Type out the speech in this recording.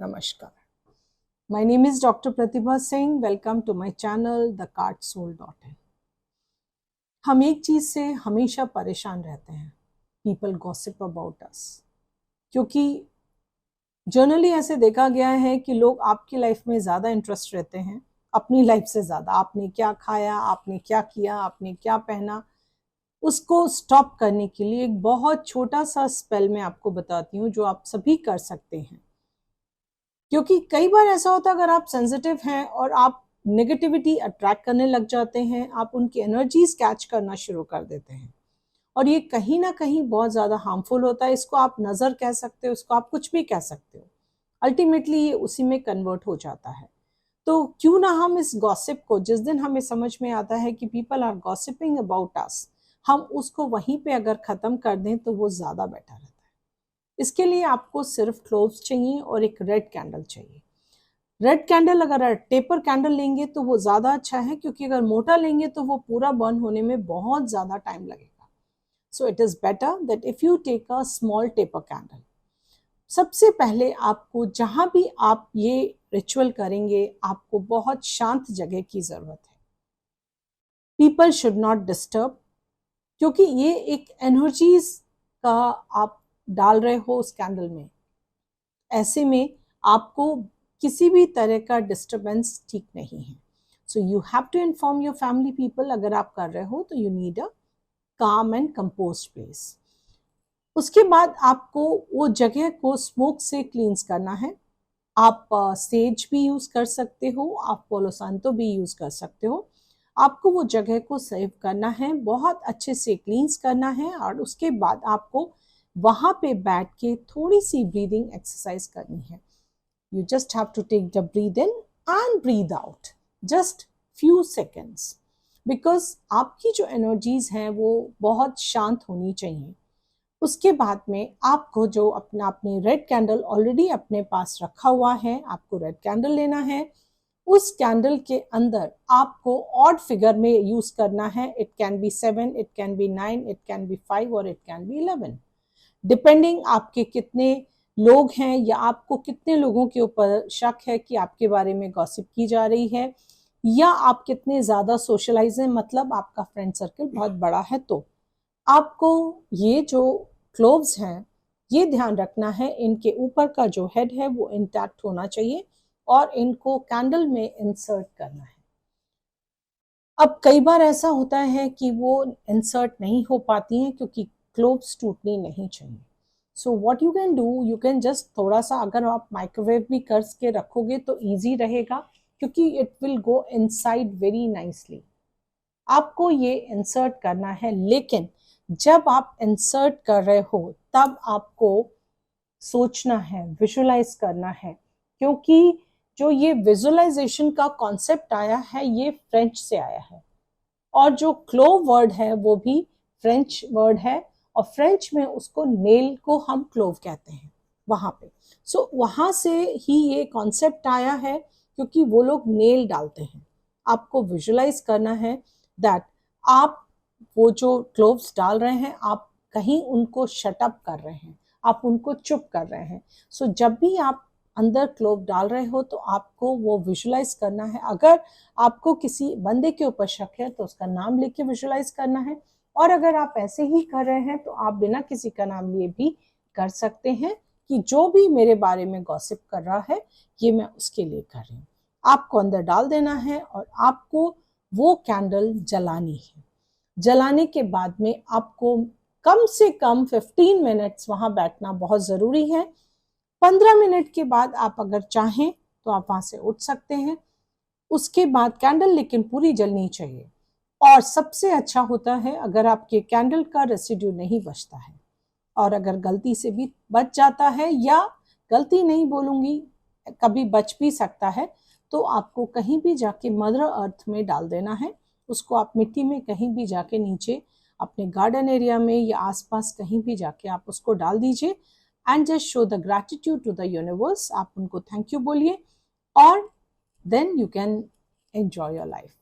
Namaskar. My name is Dr. Pratibha Singh. Welcome to my channel thecartsoul.in. हम एक चीज से हमेशा परेशान रहते हैं, पीपल गॉसिप अबाउट अस, क्योंकि जनरली ऐसे देखा गया है कि लोग आपकी लाइफ में ज़्यादा इंटरेस्ट रहते हैं अपनी लाइफ से ज़्यादा। आपने क्या खाया, आपने क्या किया, आपने क्या पहना, उसको स्टॉप करने के लिए एक बहुत छोटा सा स्पेल मैं आपको बताती हूँ जो आप सभी कर सकते हैं। क्योंकि कई बार ऐसा होता है, अगर आप सेंसिटिव हैं और आप नेगेटिविटी अट्रैक्ट करने लग जाते हैं, आप उनकी एनर्जीज कैच करना शुरू कर देते हैं और ये कहीं ना कहीं बहुत ज़्यादा हार्मफुल होता है। इसको आप नज़र कह सकते हो, इसको आप कुछ भी कह सकते हो, अल्टीमेटली ये उसी में कन्वर्ट हो जाता है। तो क्यों ना हम इस गॉसिप को, जिस दिन हमें समझ में आता है कि people are gossiping about us, हम उसको वहीं पे अगर ख़त्म कर दें तो वो ज़्यादा बेटर रहता है। इसके लिए आपको सिर्फ क्लोव्स चाहिए और एक रेड कैंडल चाहिए। रेड कैंडल अगर टेपर कैंडल लेंगे तो वो ज़्यादा अच्छा है, क्योंकि अगर मोटा लेंगे तो वो पूरा बर्न होने में बहुत ज़्यादा टाइम लगेगा। So it is better that if you take a small taper candle. सबसे पहले आपको, जहाँ भी आप ये रिचुअल करेंगे, आपको बहुत शांत जगह की ज़रूरत है। पीपल शुड नॉट डिस्टर्ब, क्योंकि ये एक एनर्जीज का आप डाल रहे हो उस कैंडल में। ऐसे में आपको किसी भी तरह का डिस्टरबेंस ठीक नहीं है। So you have to inform your family people. अगर आप कर रहे हो तो यू नीड अ काम एंड कंपोज्ड प्लेस। उसके बाद आपको वो जगह को स्मोक से क्लींस करना है। आप सेज भी यूज़ कर सकते हो, आप पोलो सांतो भी यूज़ कर सकते हो। आपको वो जगह को सेव करना है, बहुत अच्छे से क्लींस करना है और उसके बाद आपको वहाँ पे बैठ के थोड़ी सी ब्रीदिंग एक्सरसाइज करनी है। You just have to take the breath in and breathe out, just few seconds, because आपकी जो एनर्जीज हैं वो बहुत शांत होनी चाहिए। उसके बाद में आपको जो अपने रेड कैंडल ऑलरेडी अपने पास रखा हुआ है, आपको रेड कैंडल लेना है। उस कैंडल के अंदर आपको ऑड फिगर में यूज करना है। It can be 7, it can be 9, it can be 5 और इट कैन बी 11, डिपेंडिंग आपके कितने लोग हैं या आपको कितने लोगों के ऊपर शक है कि आपके बारे में गॉसिप की जा रही है, या आप कितने ज़्यादा सोशलाइज हैं, मतलब आपका फ्रेंड सर्कल बहुत बड़ा है। तो आपको ये जो क्लोव्स हैं, ये ध्यान रखना है, इनके ऊपर का जो हेड है वो इंटैक्ट होना चाहिए और इनको कैंडल में इंसर्ट करना है। अब कई बार ऐसा होता है कि वो इंसर्ट नहीं हो पाती हैं क्योंकि क्लोव्स टूटनी नहीं चाहिए। So what you can do, you can just थोड़ा सा, अगर आप माइक्रोवेव भी कर के रखोगे तो ईजी रहेगा, क्योंकि it will go inside very nicely. आपको ये इंसर्ट करना है, लेकिन जब आप इंसर्ट कर रहे हो तब आपको सोचना है, विजुअलाइज करना है, क्योंकि जो ये विजुअलाइजेशन का कॉन्सेप्ट आया है ये फ्रेंच से आया है और जो क्लोव वर्ड है वो भी फ्रेंच वर्ड है और फ्रेंच में उसको नेल को हम क्लोव कहते हैं वहाँ पे। सो वहाँ से ही ये कॉन्सेप्ट आया है, क्योंकि वो लोग नेल डालते हैं। आपको विजुअलाइज करना है दैट आप वो जो क्लोव्स डाल रहे हैं, आप कहीं उनको शट अप कर रहे हैं, आप उनको चुप कर रहे हैं। सो जब भी आप अंदर क्लोव डाल रहे हो तो आपको वो विजुअलाइज करना है। अगर आपको किसी बंदे के ऊपर शक है तो उसका नाम लेके विजुअलाइज करना है, और अगर आप ऐसे ही कर रहे हैं तो आप बिना किसी का नाम लिए भी कर सकते हैं कि जो भी मेरे बारे में गॉसिप कर रहा है ये मैं उसके लिए कर रही हूँ। आपको अंदर डाल देना है और आपको वो कैंडल जलानी है। जलाने के बाद में आपको कम से कम 15 मिनट्स वहां बैठना बहुत ज़रूरी है। 15 मिनट के बाद आप अगर चाहें तो आप वहां से उठ सकते हैं। उसके बाद कैंडल लेकिन पूरी जलनी चाहिए, और सबसे अच्छा होता है अगर आपके कैंडल का रेसिड्यू नहीं बचता है, और अगर गलती से भी बच जाता है, या गलती नहीं बोलूँगी, कभी बच भी सकता है, तो आपको कहीं भी जाके मदर अर्थ में डाल देना है। उसको आप मिट्टी में कहीं भी जाके नीचे अपने गार्डन एरिया में या आसपास कहीं भी जाके आप उसको डाल दीजिए and just show the gratitude to the universe. आप उनको थैंक यू बोलिए और then you can enjoy your life.